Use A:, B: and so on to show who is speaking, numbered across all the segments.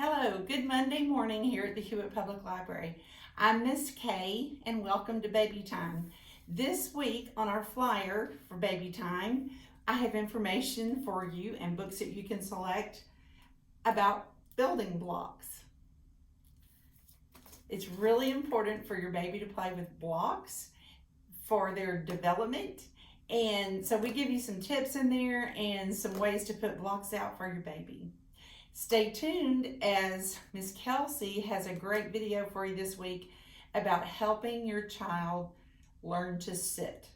A: Hello, good Monday morning here at the Hewitt Public Library. I'm Miss Kay and welcome to Baby Time. This week on our flyer for Baby Time, I have information for you and books that you can select about building blocks. It's really important for your baby to play with blocks for their development. And so we give you some tips in there and some ways to put blocks out for your baby. Stay tuned as Miss Kelsey has a great video for you this week about helping your child learn to sit.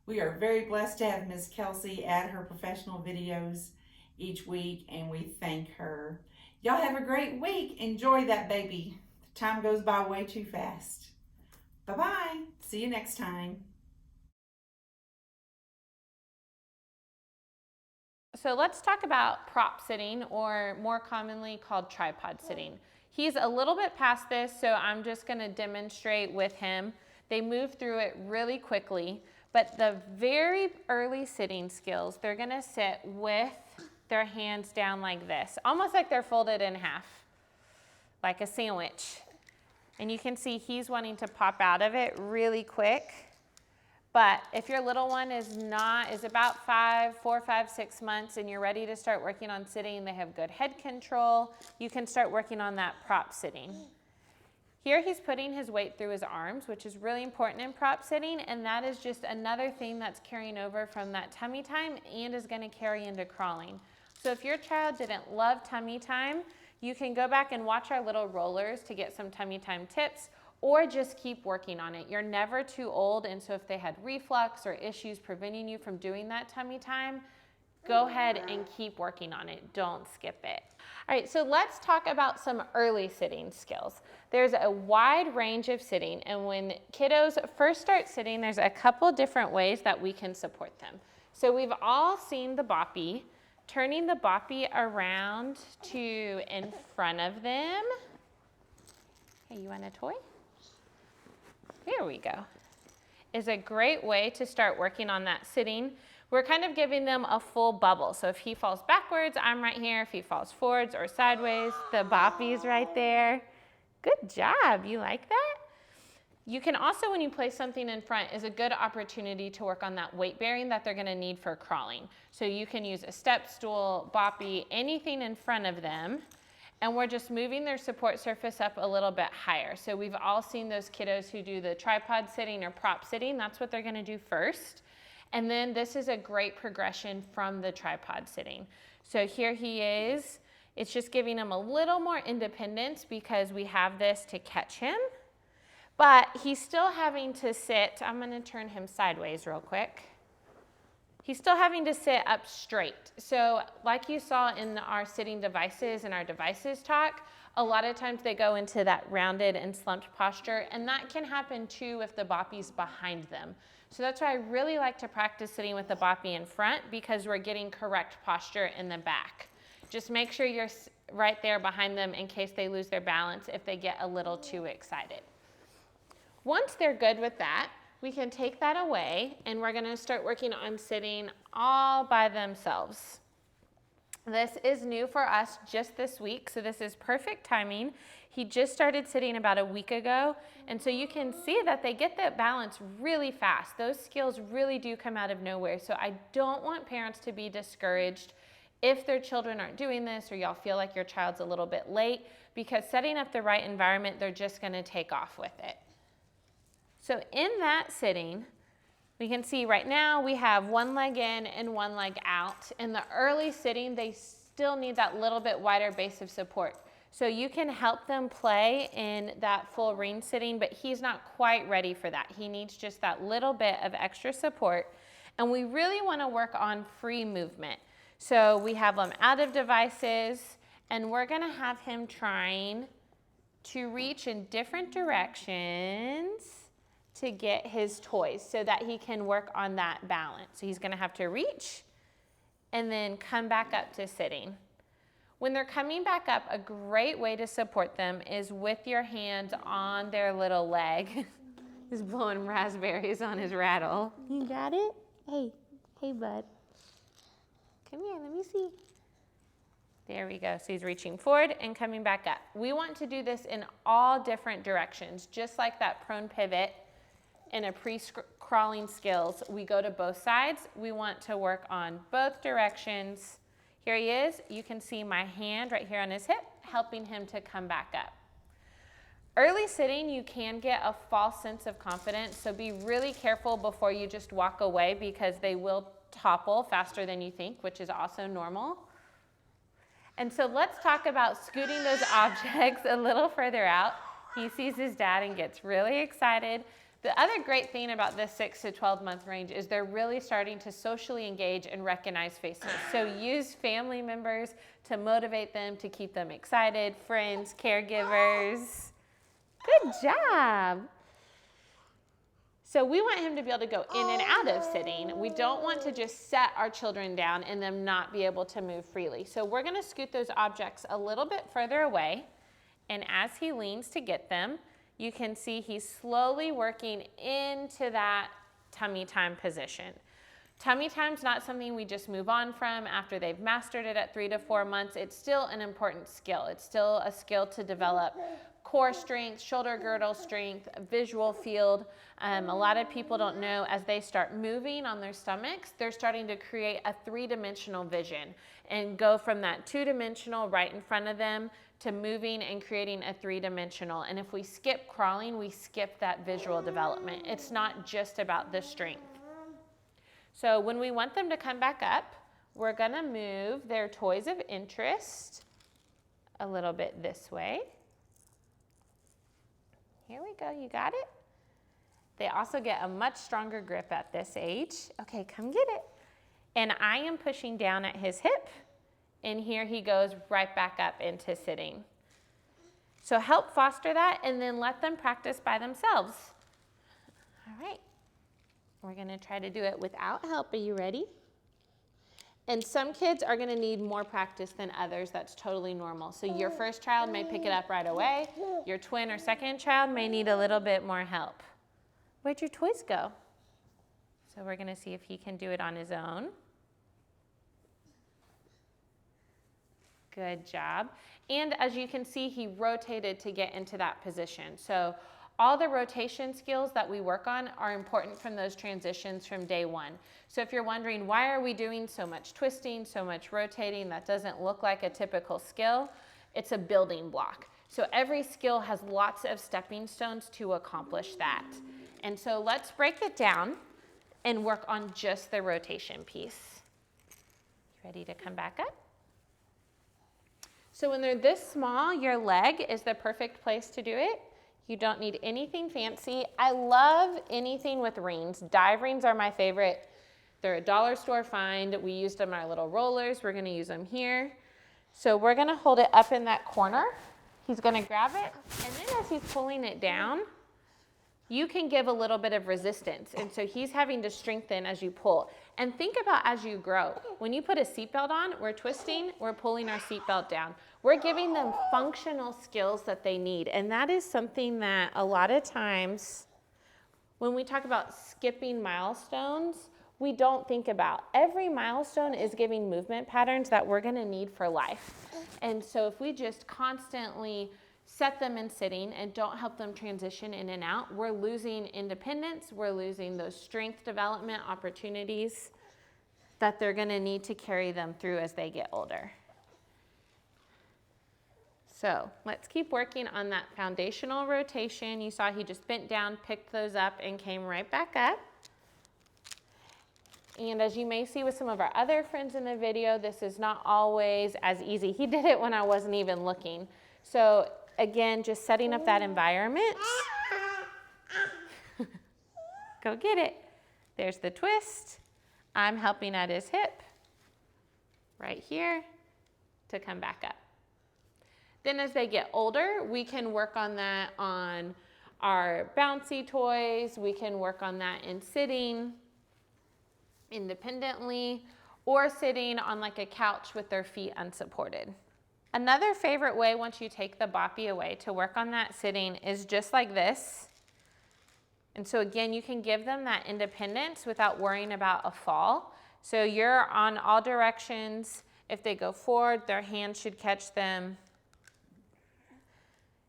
A: We are very blessed to have Miss Kelsey add her professional videos each week, and we thank her. Y'all have a great week. Enjoy that baby. The time goes by way too fast. Bye-bye. See you next time.
B: So let's talk about prop sitting, or more commonly called tripod sitting. He's a little bit past this, so I'm just going to demonstrate with him. They move through it really quickly, but the very early sitting skills, they're going to sit with their hands down like this, almost like they're folded in half, like a sandwich. And you can see he's wanting to pop out of it really quick. But if your little one is about 4, 5, 6 months and you're ready to start working on sitting, they have good head control, you can start working on that prop sitting. Here he's putting his weight through his arms, which is really important in prop sitting, and that is just another thing that's carrying over from that tummy time and is going to carry into crawling. So if your child didn't love tummy time, you can go back and watch our little rollers to get some tummy time tips, or just keep working on it. You're never too old, and so if they had reflux or issues preventing you from doing that tummy time, go ahead and keep working on it. Don't skip it. All right, so let's talk about some early sitting skills. There's a wide range of sitting, and when kiddos first start sitting, there's a couple different ways that we can support them. So we've all seen the boppy, turning the boppy around to in front of them. Hey, you want a toy? Here we go. Is a great way to start working on that sitting. We're kind of giving them a full bubble. So if he falls backwards, I'm right here. If he falls forwards or sideways, the boppy's right there. Good job. You like that? You can also, when you place something in front, is a good opportunity to work on that weight bearing that they're going to need for crawling. So you can use a step stool, boppy, anything in front of them. And we're just moving their support surface up a little bit higher. So we've all seen those kiddos who do the tripod sitting or prop sitting. That's what they're going to do first. And then this is a great progression from the tripod sitting. So here he is. It's just giving him a little more independence because we have this to catch him. But he's still having to sit. I'm going to turn him sideways real quick. He's still having to sit up straight. So like you saw in our sitting devices and our devices talk, a lot of times they go into that rounded and slumped posture, and that can happen too if the boppy's behind them. So that's why I really like to practice sitting with the boppy in front, because we're getting correct posture in the back. Just make sure you're right there behind them in case they lose their balance if they get a little too excited. Once they're good with that, we can take that away, and we're going to start working on sitting all by themselves. This is new for us just this week, so this is perfect timing. He just started sitting about a week ago, and so you can see that they get that balance really fast. Those skills really do come out of nowhere, so I don't want parents to be discouraged if their children aren't doing this, or y'all feel like your child's a little bit late, because setting up the right environment, they're just going to take off with it. So in that sitting, we can see right now we have one leg in and one leg out. In the early sitting, they still need that little bit wider base of support. So you can help them play in that full ring sitting, but he's not quite ready for that. He needs just that little bit of extra support. And we really want to work on free movement. So we have them out of devices, and we're going to have him trying to reach in different directions to get his toys so that he can work on that balance. So he's going to have to reach and then come back up to sitting. When they're coming back up, a great way to support them is with your hands on their little leg. He's blowing raspberries on his rattle. You got it? Hey bud. Come here, let me see. There we go. So he's reaching forward and coming back up. We want to do this in all different directions, just like that prone pivot in a pre-crawling skills. We go to both sides. We want to work on both directions. Here he is. You can see my hand right here on his hip, helping him to come back up. Early sitting, you can get a false sense of confidence, so be really careful before you just walk away because they will topple faster than you think, which is also normal. And so let's talk about scooting those objects a little further out. He sees his dad and gets really excited. The other great thing about this 6 to 12 month range is they're really starting to socially engage and recognize faces. So use family members to motivate them, to keep them excited, friends, caregivers. Good job. So we want him to be able to go in and out of sitting. We don't want to just set our children down and them not be able to move freely. So we're going to scoot those objects a little bit further away. And as he leans to get them, you can see he's slowly working into that tummy time position. Tummy time's not something we just move on from after they've mastered it at 3 to 4 months. It's still an important skill. It's still a skill to develop core strength, shoulder girdle strength, visual field. A lot of people don't know as they start moving on their stomachs, they're starting to create a 3-dimensional vision and go from that 2-dimensional right in front of them to moving and creating a 3-dimensional. And if we skip crawling, we skip that visual development. It's not just about the strength. So when we want them to come back up, we're gonna move their toys of interest a little bit this way. Here we go, you got it? They also get a much stronger grip at this age. Okay, come get it. And I am pushing down at his hip, and here he goes right back up into sitting. So help foster that, and then let them practice by themselves. All right, we're gonna try to do it without help. Are you ready? And some kids are gonna need more practice than others. That's totally normal. So your first child may pick it up right away. Your twin or second child may need a little bit more help. Where'd your toys go? So we're gonna see if he can do it on his own. Good job. And as you can see, he rotated to get into that position. So all the rotation skills that we work on are important from those transitions from day one. So if you're wondering, why are we doing so much twisting, so much rotating, that doesn't look like a typical skill, it's a building block. So every skill has lots of stepping stones to accomplish that. And so let's break it down and work on just the rotation piece. You ready to come back up? So when they're this small, your leg is the perfect place to do it. You don't need anything fancy. I love anything with rings. Dive rings are my favorite. They're a dollar store find. We used them on our little rollers. We're gonna use them here. So we're gonna hold it up in that corner. He's gonna grab it, and then as he's pulling it down, you can give a little bit of resistance. And so he's having to strengthen as you pull. And think about as you grow. When you put a seatbelt on, we're twisting, we're pulling our seatbelt down. We're giving them functional skills that they need. And that is something that a lot of times when we talk about skipping milestones, we don't think about. Every milestone is giving movement patterns that we're gonna need for life. And so if we just constantly set them in sitting and don't help them transition in and out, we're losing independence, we're losing those strength development opportunities that they're gonna need to carry them through as they get older. So let's keep working on that foundational rotation. You saw he just bent down, picked those up, and came right back up. And as you may see with some of our other friends in the video, this is not always as easy. He did it when I wasn't even looking. So again, just setting up that environment. Go get it. There's the twist. I'm helping at his hip, right here, to come back up. Then as they get older, we can work on that on our bouncy toys. We can work on that in sitting independently or sitting on like a couch with their feet unsupported. Another favorite way once you take the boppy away to work on that sitting is just like this. And so again, you can give them that independence without worrying about a fall. So you're on all directions. If they go forward, their hand should catch them.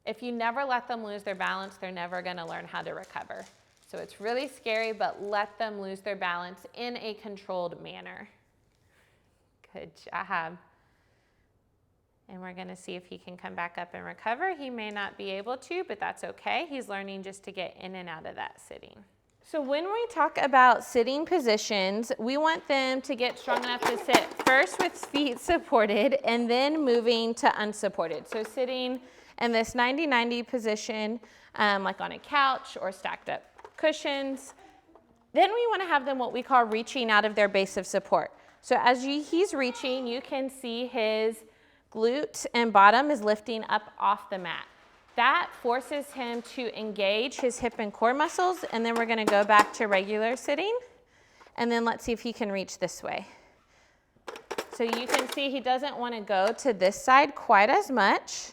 B: If you never let them lose their balance, they're never going to learn how to recover. So it's really scary, but let them lose their balance in a controlled manner. Good job. And we're going to see if he can come back up and recover. He may not be able to, but that's okay. He's learning just to get in and out of that sitting. So when we talk about sitting positions, we want them to get strong enough to sit first with feet supported and then moving to unsupported. So sitting in this 90-90 position, like on a couch or stacked up cushions. Then we want to have them what we call reaching out of their base of support. So as he's reaching, you can see his glute and bottom is lifting up off the mat. That forces him to engage his hip and core muscles, and then we're going to go back to regular sitting, and then let's see if he can reach this way. So you can see he doesn't want to go to this side quite as much.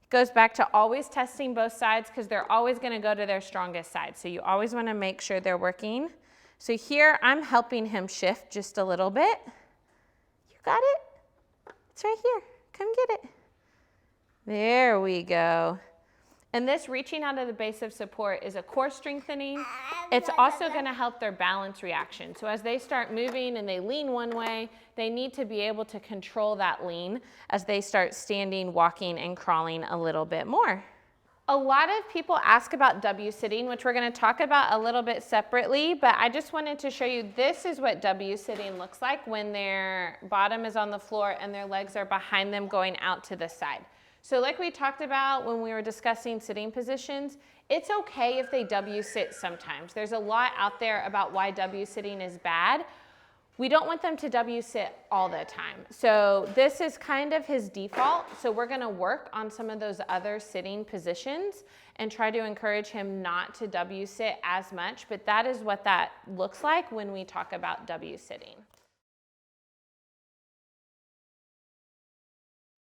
B: It goes back to always testing both sides because they're always going to go to their strongest side. So you always want to make sure they're working. So here I'm helping him shift just a little bit. You got it? It's right here. Come get it. There we go. And this reaching out of the base of support is a core strengthening. It's also going to help their balance reaction. So as they start moving and they lean one way, they need to be able to control that lean as they start standing, walking, and crawling a little bit more. A lot of people ask about W sitting, which we're going to talk about a little bit separately, but I just wanted to show you this is what W sitting looks like when their bottom is on the floor and their legs are behind them going out to the side. So like we talked about when we were discussing sitting positions, it's okay if they W sit sometimes. There's a lot out there about why W sitting is bad. We don't want them to W sit all the time. So this is kind of his default. So we're going to work on some of those other sitting positions and try to encourage him not to W sit as much. But that is what that looks like when we talk about W sitting.